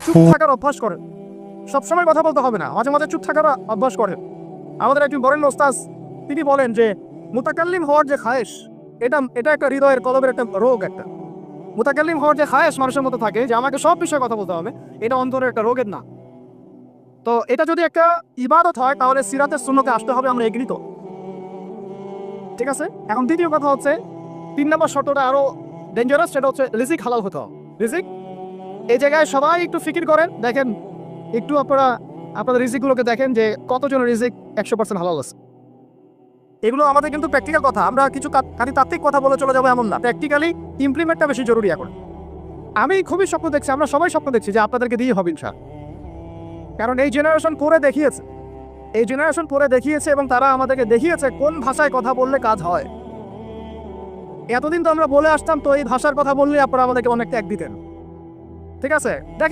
চুপ থাকার অভ্যাস করেন। সবসময় কথা বলতে হবে না, মাঝে মাঝে চুপ থাকার অভ্যাস করেন। আমাদের একজন বরেণ্য ওস্তাজ তিনি বলেন যে মুতাকাল্লিম হওয়ার যে খায়েশ, এটা এটা একটা হৃদয়ের কলবের একটা রোগ। একটা মুতাকাল্লিম হওয়ার যে খায়েশ মানুষের মতো থাকে যে আমাকে সব বিষয়ে কথা বলতে হবে, এটা অন্তরের একটা রোগের না। তো এটা যদি একটা ইবাদত হয় তাহলে সিরাতের সুন্নতে আসতে হবে আমরা এগৃহীত। ঠিক আছে। এখন দ্বিতীয় কথা হচ্ছে 3 নম্বর শর্তটা আরো ডেঞ্জারাস, সেটা হচ্ছে রিজিক হালাল হতে হবে। রিজিক এই জায়গায় সবাই একটু ফিকির করেন, দেখেন একটু আপনারা আপনাদের রিজিকগুলোকে দেখেন যে কতজনের রিজিক 100% হালাল আছে। এগুলো আমাদের কিন্তু প্র্যাকটিক্যাল কথা, আমরা কিছু খালি তাত্ত্বিক কথা বলে চলে যাবো এমন না, প্র্যাকটিক্যালি ইমপ্লিমেন্টটা বেশি জরুরি এখন। আমি খুবই স্বপ্ন দেখছি, আমরা সবাই স্বপ্ন দেখছি যে আপনাদেরকে দিয়ে হবে ইনশাআল্লাহ। কারণ এই জেনারেশন করে দেখিয়েছে, এবং তারা আমাদেরকে দেখিয়েছে কোন ভাষায় কথা বললে কাজ হয়। এতদিন তো আমরা বলে আসতাম, তো এই ভাষার কথা বললে আপনারা আমাদেরকে অনেক ত্যাগ দিতেন। ঠিক আছে, দেখেন